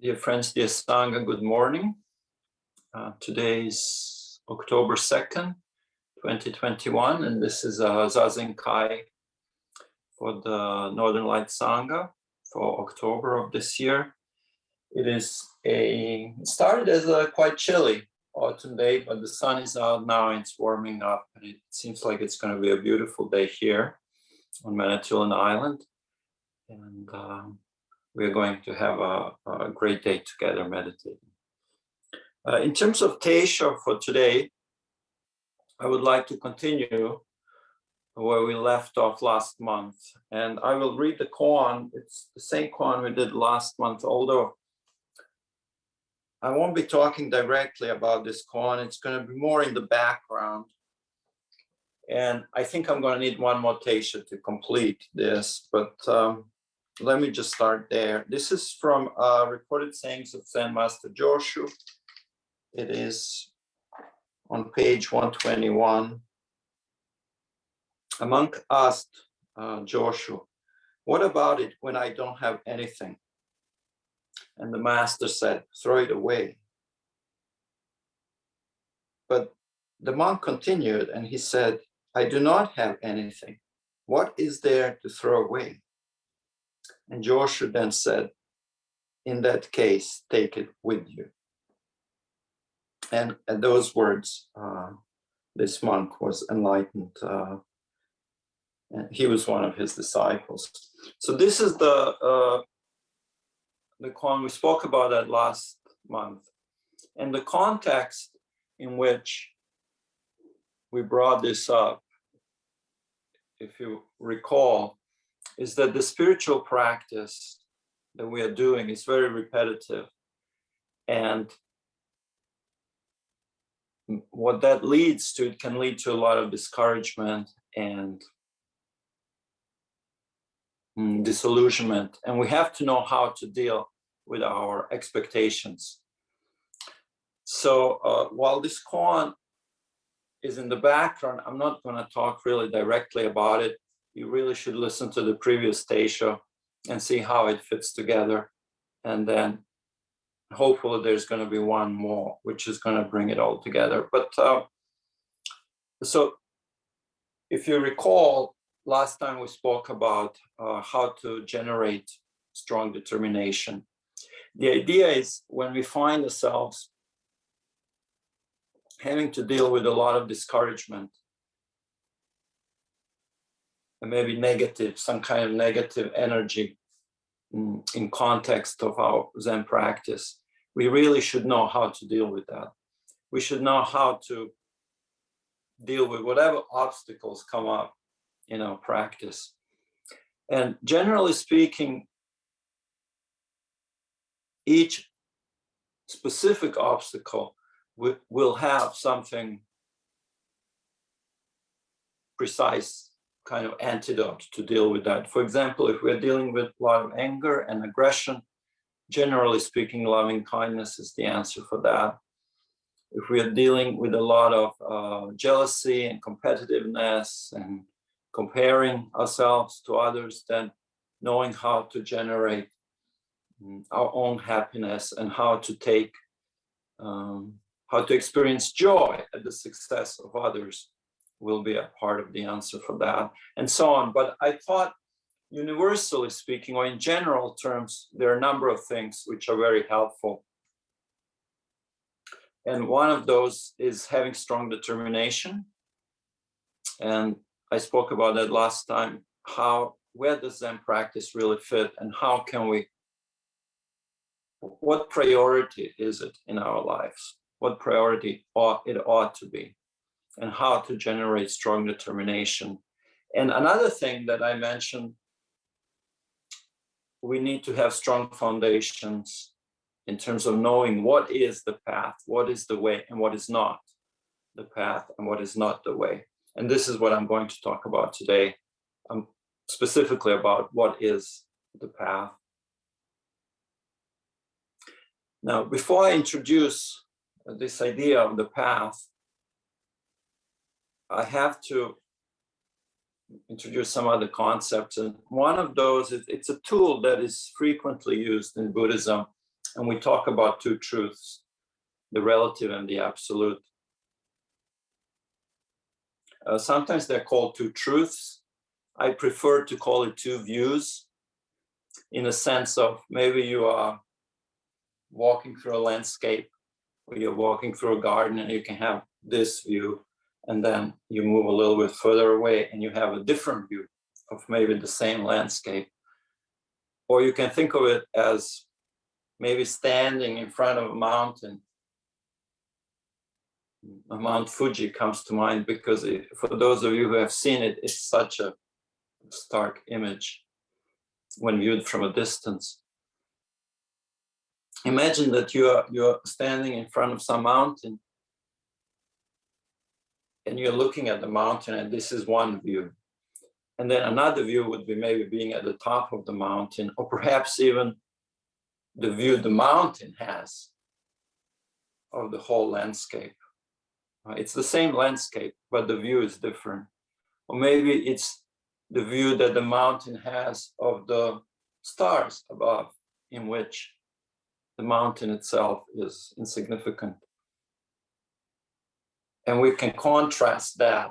Dear friends, dear Sangha, good morning. Today is October 2nd, 2021, and this is a Zazen Kai for the Northern Lights Sangha for October of this year. It started as a quite chilly autumn day, but the sun is out now and it's warming up, and it seems like it's going to be a beautiful day here on Manitoulin Island. And we're going to have a great day together meditating. In terms of Teisho for today, I would like to continue where we left off last month. And I will read the koan. It's the same koan we did last month, although I won't be talking directly about this koan. It's going to be more in the background. And I think I'm going to need one more Teisho to complete this, but let me just start there. This is from Recorded Sayings of Zen Master Joshu. It is on page 121. A monk asked Joshu, "What about it when I don't have anything?" And the master said, "Throw it away." But the monk continued and he said, "I do not have anything. What is there to throw away?" And Joshu then said, "In that case, take it with you." And at those words, this monk was enlightened. And he was one of his disciples. So this is the koan. We spoke about that last month. And the context in which we brought this up, if you recall, is that the spiritual practice that we are doing is very repetitive. And what that leads to, it can lead to a lot of discouragement and disillusionment. And we have to know how to deal with our expectations. So while this koan is in the background, I'm not going to talk really directly about it. You really should listen to the previous Teisho and see how it fits together. And then hopefully there's going to be one more, which is going to bring it all together. But so if you recall, last time we spoke about how to generate strong determination. The idea is when we find ourselves having to deal with a lot of discouragement, and maybe negative, some kind of negative energy in context of our Zen practice, we really should know how to deal with that. We should know how to deal with whatever obstacles come up in our practice. And generally speaking, each specific obstacle will have something precise kind of antidote to deal with that. For example, if we're dealing with a lot of anger and aggression, generally speaking, loving kindness is the answer for that. If we are dealing with a lot of jealousy and competitiveness and comparing ourselves to others, then knowing how to generate our own happiness and how to experience joy at the success of others will be a part of the answer for that, and so on. But I thought, universally speaking, or in general terms, there are a number of things which are very helpful. And one of those is having strong determination. And I spoke about that last time, where does Zen practice really fit, and what priority is it in our lives? What priority it ought to be, and how to generate strong determination. And another thing that I mentioned, we need to have strong foundations in terms of knowing what is the path, what is the way, and what is not the path, and what is not the way. And this is what I'm going to talk about today, specifically about what is the path. Now, before I introduce this idea of the path, I have to introduce some other concepts. And one of those is, it's a tool that is frequently used in Buddhism, And we talk about two truths, the relative and the absolute. Sometimes they're called two truths. I prefer to call it two views, in a sense of maybe you are walking through a landscape, or you're walking through a garden, and you can have this view, and then you move a little bit further away and you have a different view of maybe the same landscape. Or you can think of it as maybe standing in front of a mountain. Mount Fuji comes to mind because for those of you who have seen it, it's such a stark image when viewed from a distance. Imagine that you're standing in front of some mountain and you're looking at the mountain, and this is one view. And then another view would be maybe being at the top of the mountain, or perhaps even the view the mountain has of the whole landscape. It's the same landscape, but the view is different. Or maybe it's the view that the mountain has of the stars above, in which the mountain itself is insignificant. And we can contrast that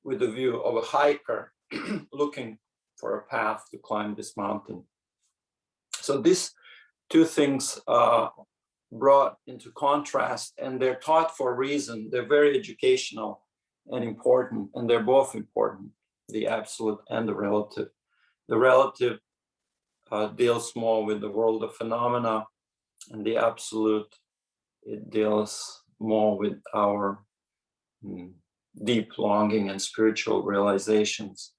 with the view of a hiker looking for a path to climb this mountain. So these two things are brought into contrast, and they're taught for a reason. They're very educational and important, and they're both important, the absolute and the relative. The relative deals more with the world of phenomena, and the absolute, it deals more with our deep longing and spiritual realizations.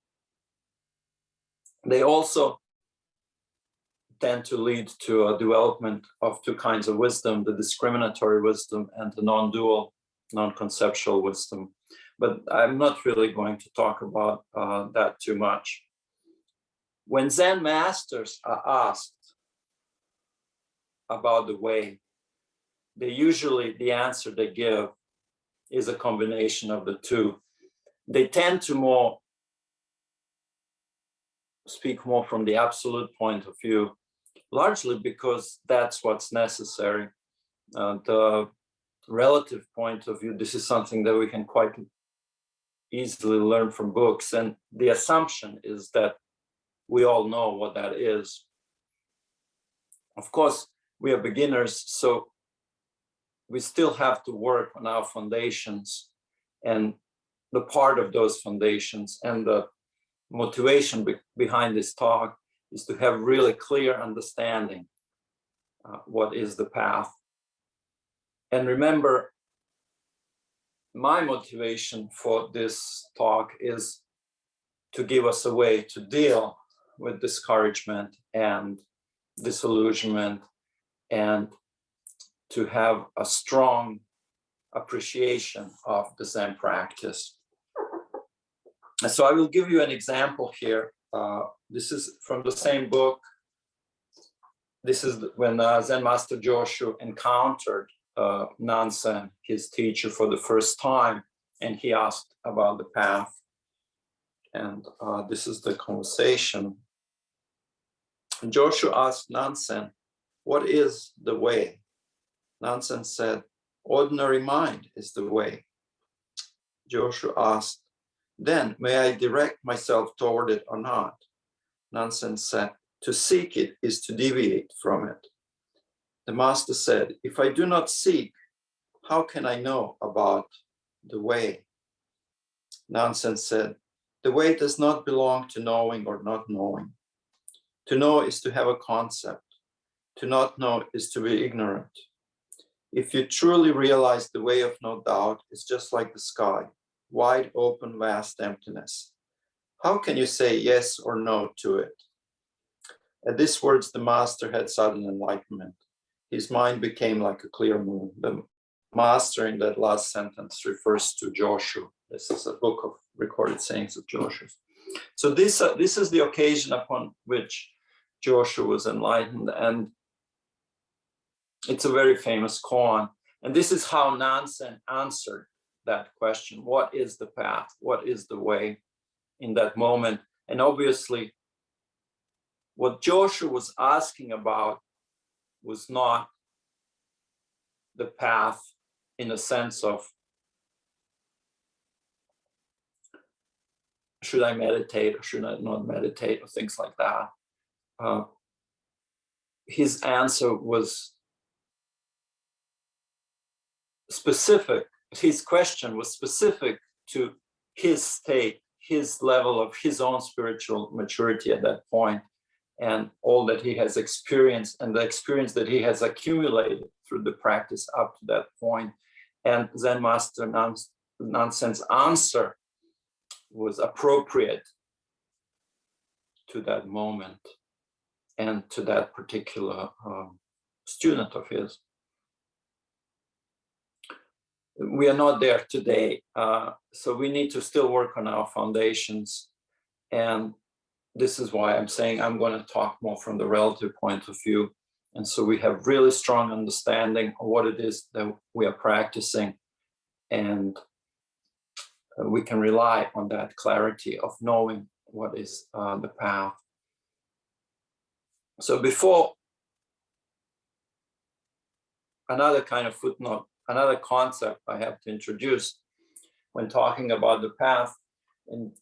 They also tend to lead to a development of two kinds of wisdom, the discriminatory wisdom and the non-dual, non-conceptual wisdom. But I'm not really going to talk about that too much. When Zen masters are asked about the way, the answer they give is a combination of the two. They tend to speak more from the absolute point of view, largely because that's what's necessary. The relative point of view, this is something that we can quite easily learn from books. And the assumption is that we all know what that is. Of course, we are beginners, so we still have to work on our foundations, and the part of those foundations and the motivation behind this talk is to have really clear understanding what is the path. And remember, my motivation for this talk is to give us a way to deal with discouragement and disillusionment, and to have a strong appreciation of the Zen practice. And so I will give you an example here. This is from the same book. This is when Zen Master Joshu encountered Nansen, his teacher, for the first time, and he asked about the path. And this is the conversation. Joshu asked Nansen, "What is the way?" Nansen said, "Ordinary mind is the way." Joshu asked, "Then may I direct myself toward it or not?" Nansen said, "To seek it is to deviate from it." The master said, "If I do not seek, how can I know about the way?" Nansen said, "The way does not belong to knowing or not knowing. To know is to have a concept. To not know is to be ignorant. If you truly realize the way of no doubt is just like the sky, wide open, vast emptiness, how can you say yes or no to it?" At these words, the master had sudden enlightenment. His mind became like a clear moon. The master in that last sentence refers to Joshu. This is a book of recorded sayings of Joshu's. So this is the occasion upon which Joshu was enlightened, and it's a very famous koan. And this is how Nansen answered that question. What is the path? What is the way in that moment? And obviously, what Joshu was asking about was not the path in the sense of, should I meditate or should I not meditate, or things like that. His answer was specific. His question was specific to his state, his level of his own spiritual maturity at that point, and all that he has experienced and the experience that he has accumulated through the practice up to that point. And Zen Master Nansen's answer was appropriate to that moment and to that particular student of his. We are not there today, so we need to still work on our foundations. And this is why I'm saying I'm going to talk more from the relative point of view. And so we have really strong understanding of what it is that we are practicing. And we can rely on that clarity of knowing what is the path. So before, another kind of footnote, another concept I have to introduce when talking about the path,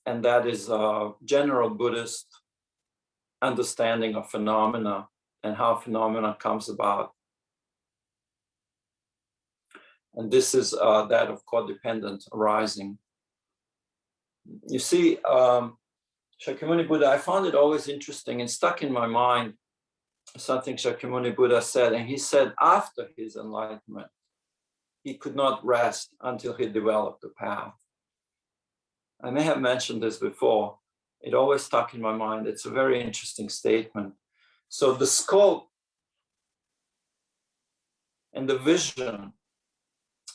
and that is a general Buddhist understanding of phenomena and how phenomena comes about. And this is that of CoDependent Arising. You see, Shakyamuni Buddha, I found it always interesting and stuck in my mind, something Shakyamuni Buddha said, and he said after his enlightenment, he could not rest until he developed the path. I may have mentioned this before. It always stuck in my mind. It's a very interesting statement. So the scope and the vision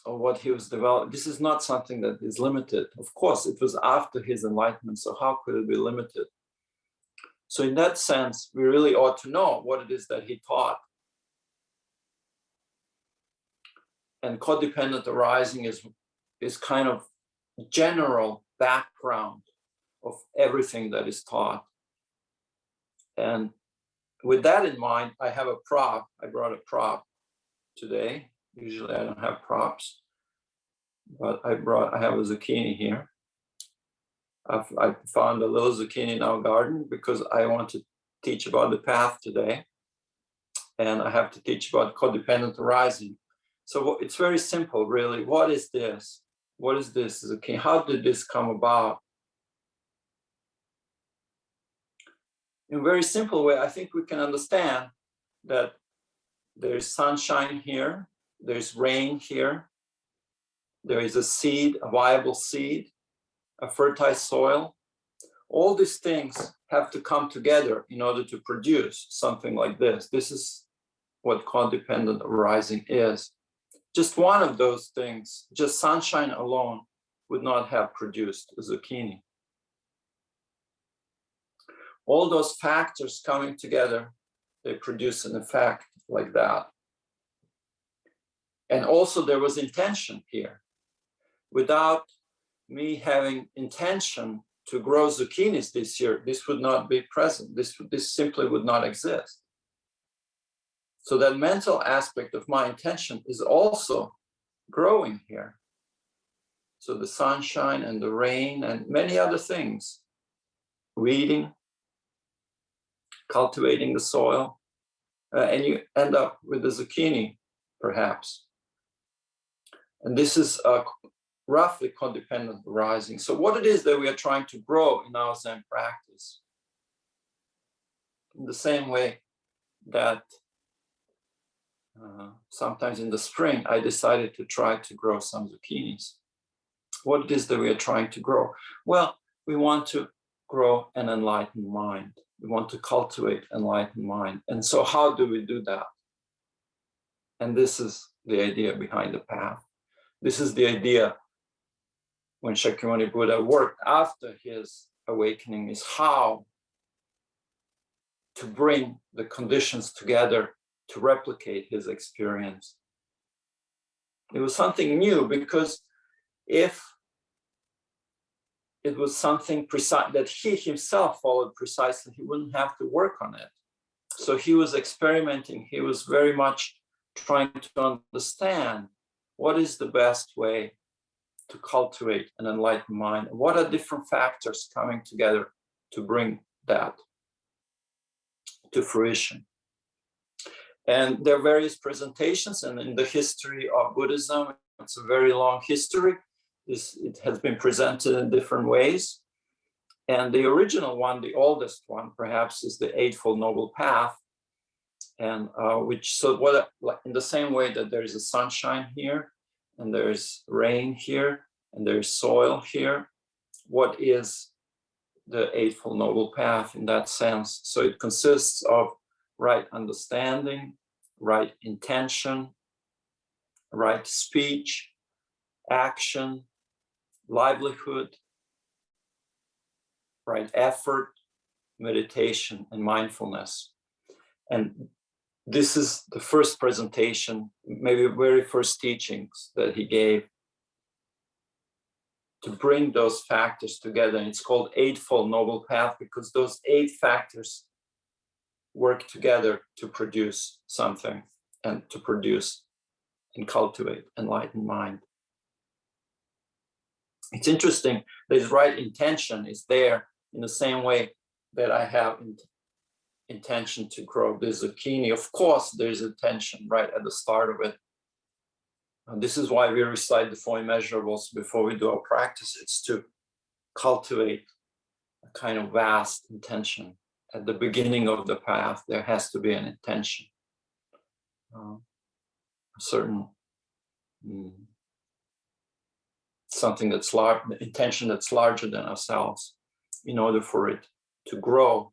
of what he was developing, this is not something that is limited. Of course, it was after his enlightenment, so how could it be limited? So in that sense, we really ought to know what it is that he taught. And CoDependent Arising is kind of general background of everything that is taught. And with that in mind, I have a prop. I brought a prop today. Usually I don't have props, but I have a zucchini here. I found a little zucchini in our garden because I want to teach about the path today. And I have to teach about CoDependent Arising. So it's very simple, really. What is this? What is this zucchini? How did this come about? In a very simple way, I think we can understand that there's sunshine here, there's rain here, there is a seed, a viable seed, a fertile soil. All these things have to come together in order to produce something like this. This is what CoDependent Arising is. Just one of those things, just sunshine alone, would not have produced a zucchini. All those factors coming together, they produce an effect like that. And also there was intention here. Without me having intention to grow zucchinis this year, this would not be present. This simply would not exist. So that mental aspect of my intention is also growing here. So the sunshine and the rain and many other things, weeding, cultivating the soil, and you end up with a zucchini, perhaps. And this is roughly CoDependent Arising. So what it is that we are trying to grow in our Zen practice, in the same way that sometimes in the spring, I decided to try to grow some zucchinis. What it is that we are trying to grow? Well, we want to grow an enlightened mind. We want to cultivate enlightened mind. And so how do we do that? And this is the idea behind the path. This is the idea when Shakyamuni Buddha worked after his awakening, is how to bring the conditions together to replicate his experience. It was something new, because if it was something precise that he himself followed precisely, he wouldn't have to work on it. So he was experimenting. He was very much trying to understand what is the best way to cultivate an enlightened mind. What are different factors coming together to bring that to fruition? And there are various presentations, and in the history of Buddhism, it's a very long history. It has been presented in different ways. And the original one, the oldest one, perhaps, is the Eightfold Noble Path, and in the same way that there is a sunshine here, and there's rain here, and there's soil here, what is the Eightfold Noble Path in that sense? So it consists of right understanding, right intention, right speech, action, livelihood, right effort, meditation, and mindfulness. And this is the first presentation, maybe very first teachings that he gave to bring those factors together. And it's called Eightfold Noble Path because those 8 factors work together to produce something and to produce and cultivate enlightened mind. It's interesting that his right intention is there in the same way that I have intention to grow the zucchini. Of course, there's intention right at the start of it. And this is why we recite the 4 immeasurables before we do our practice. It's to cultivate a kind of vast intention. At the beginning of the path, there has to be an intention, a certain something that's large, intention that's larger than ourselves, in order for it to grow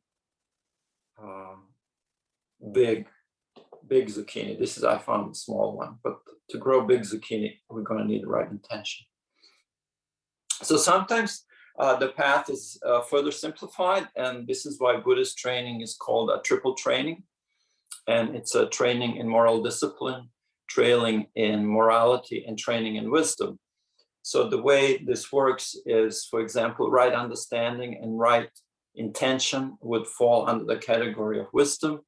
big zucchini. This is, I found a small one, but to grow big zucchini, we're going to need the right intention. So sometimes the path is further simplified, and this is why Buddhist training is called a triple training. And it's a training in moral discipline, training in morality, and training in wisdom. So the way this works is, for example, right understanding and right intention would fall under the category of wisdom.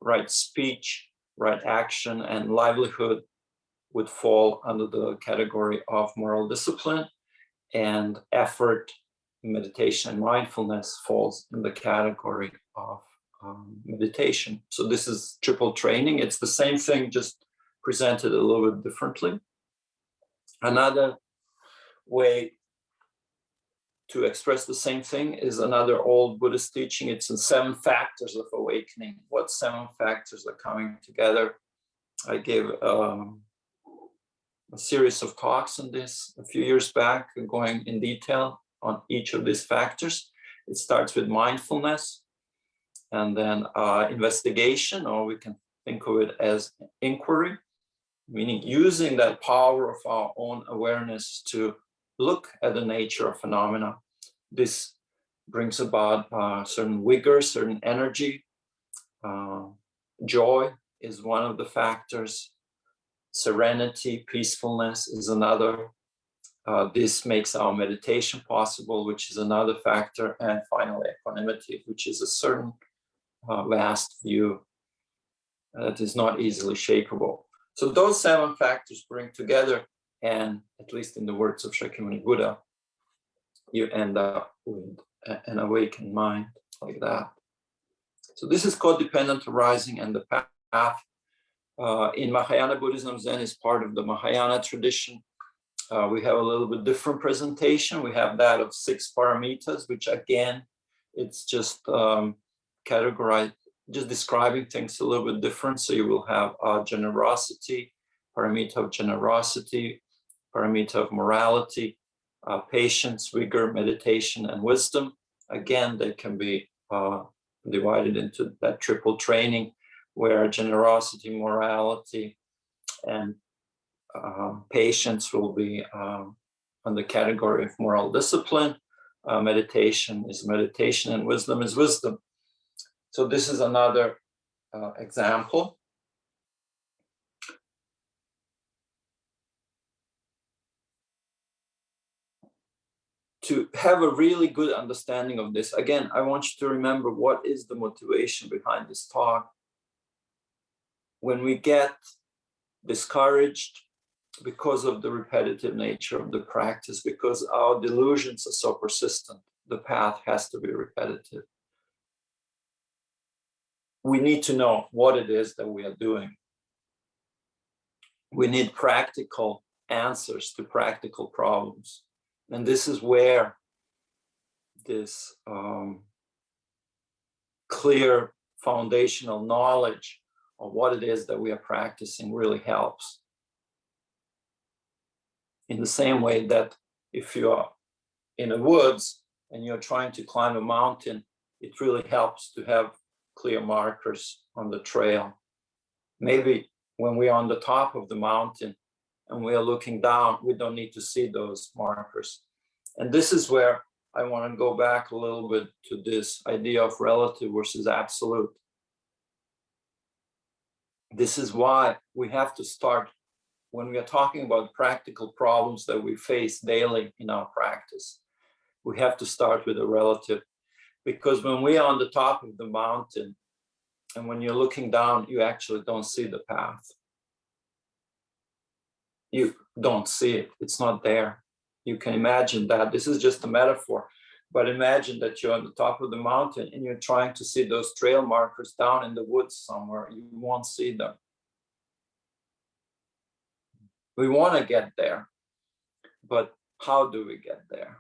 Right speech, right action, and livelihood would fall under the category of moral discipline. And effort, meditation, and mindfulness falls in the category of meditation. So this is triple training. It's the same thing, just presented a little bit differently. Another way to express the same thing is another old Buddhist teaching. It's in 7 factors of awakening. What 7 factors are coming together? I gave a series of talks on this a few years back, going in detail on each of these factors. It starts with mindfulness, and then investigation, or we can think of it as inquiry, meaning using that power of our own awareness to look at the nature of phenomena. This brings about certain vigor, certain energy. Joy is one of the factors. Serenity, peacefulness is another. This makes our meditation possible, which is another factor. And finally, equanimity, which is a certain vast view that is not easily shakeable. So those 7 factors bring together, and at least in the words of Shakyamuni Buddha, you end up with an awakened mind like that. So this is CoDependent Arising and the Path. In Mahayana Buddhism, Zen is part of the Mahayana tradition. We have a little bit different presentation. We have that of 6 paramitas, which again, it's just categorized, just describing things a little bit different. So you will have generosity, paramita of generosity, paramita of morality, patience, vigor, meditation, and wisdom. Again, they can be divided into that triple training, where generosity, morality, and patience will be on the category of moral discipline. Meditation is meditation, and wisdom is wisdom. So this is another example. to have a really good understanding of this. Again, I want you to remember what is the motivation behind this talk. When we get discouraged because of the repetitive nature of the practice, because our delusions are so persistent, the path has to be repetitive. We need to know what it is that we are doing. We need practical answers to practical problems. And this is where this clear foundational knowledge of what it is that we are practicing really helps. In the same way that if you are in the woods and you're trying to climb a mountain, it really helps to have clear markers on the trail. Maybe when we are on the top of the mountain and we are looking down, we don't need to see those markers. And this is where I want to go back a little bit to this idea of relative versus absolute. This is why we have to start, when we are talking about practical problems that we face daily in our practice, we have to start with a relative. Because when we are on the top of the mountain and when you're looking down, you actually don't see the path. You don't see it. It's not there. You can imagine that. This is just a metaphor. But imagine that you're on the top of the mountain and you're trying to see those trail markers down in the woods somewhere. You won't see them. We want to get there. But how do we get there?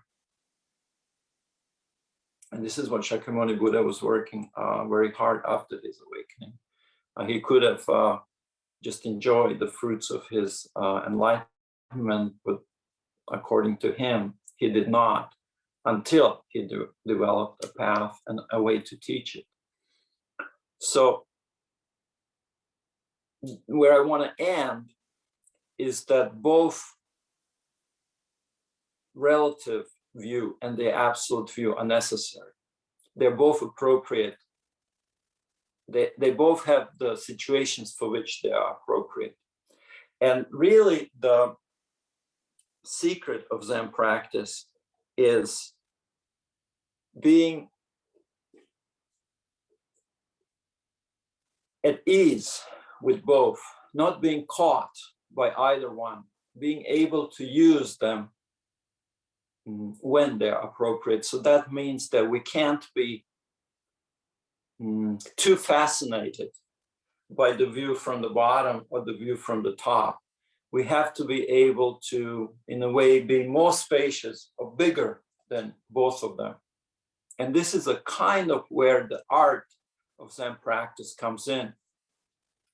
And this is what Shakyamuni Buddha was working very hard after his awakening. He could have just enjoyed the fruits of his enlightenment, but according to him, he did not until he developed a path and a way to teach it. So where I want to end is that both relative view and the absolute view are necessary. They're both appropriate. They both have the situations for which they are appropriate. And really the secret of Zen practice is being at ease with both, not being caught by either one, being able to use them when they're appropriate. So that means that we can't be too fascinated by the view from the bottom or the view from the top. We have to be able to, in a way, be more spacious or bigger than both of them. And this is a kind of where the art of Zen practice comes in.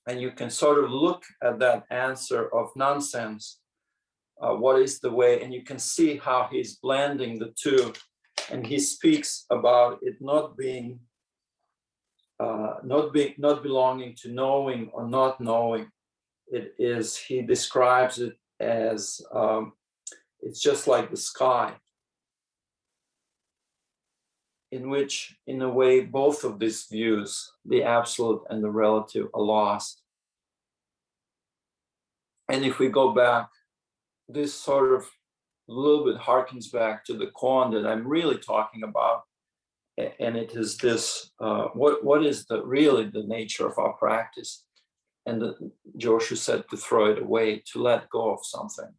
And you can sort of look at that answer of nonsense. What is the way? And you can see how he's blending the two. And he speaks about it not being, not belonging to knowing or not knowing. It is, he describes it as, it's just like the sky, in which, in a way, both of these views, the absolute and the relative, are lost. And if we go back, this sort of a little bit harkens back to the koan that I'm really talking about. And it is this, what is really the nature of our practice? And Joshu said to throw it away, to let go of something.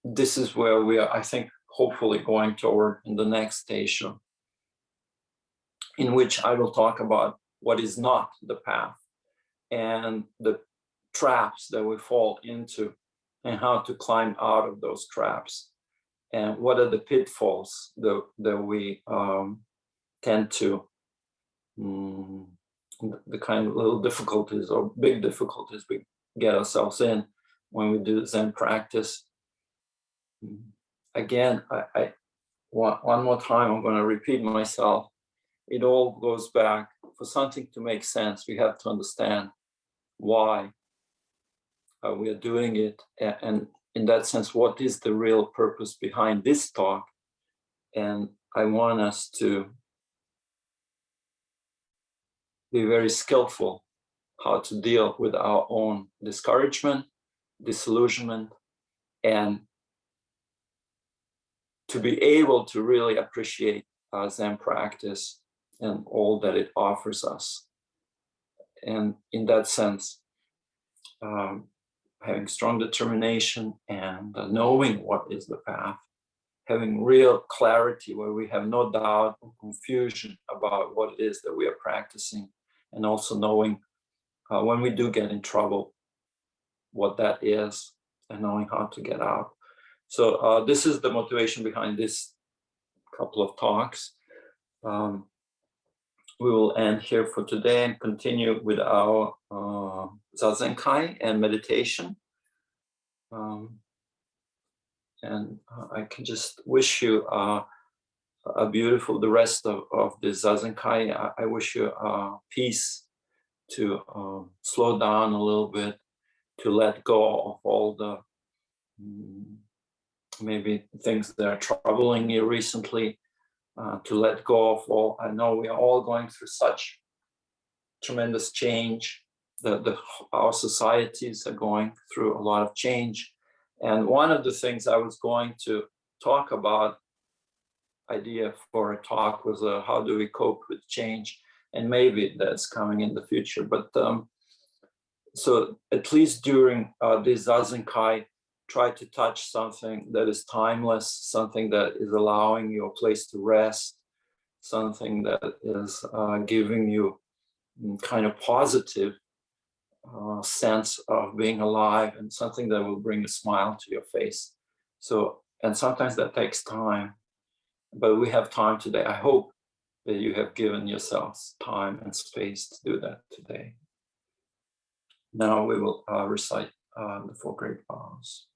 This is where we are, I think, hopefully going toward in the next Teisho, in which I will talk about what is not the path and the traps that we fall into and how to climb out of those traps. And what are the pitfalls that we tend to, the kind of little difficulties or big difficulties we get ourselves in when we do Zen practice. Again, I one more time, I'm going to repeat myself. It all goes back, for something to make sense, we have to understand why we are doing it. And in that sense, what is the real purpose behind this talk? And I want us to be very skillful how to deal with our own discouragement disillusionment, and to be able to really appreciate Zen practice and all that it offers us. And in that sense, having strong determination and knowing what is the path, having real clarity where we have no doubt or confusion about what it is that we are practicing, and also knowing when we do get in trouble, what that is, and knowing how to get out. So this is the motivation behind this couple of talks. We will end here for today and continue with our Zazenkai and meditation. And I can just wish you a beautiful, the rest of the Zazenkai. I wish you peace, to slow down a little bit, to let go of all the maybe things that are troubling you recently, to let go of all. I know we are all going through such tremendous change. Our societies are going through a lot of change. And one of the things I was going to talk about, idea for a talk, was how do we cope with change? And maybe that's coming in the future. But so at least during this Zazenkai, try to touch something that is timeless, something that is allowing you a place to rest, something that is giving you kind of positive sense of being alive, and something that will bring a smile to your face. So, and sometimes that takes time, but we have time today. I hope that you have given yourselves time and space to do that today. Now we will recite the 4 great vows.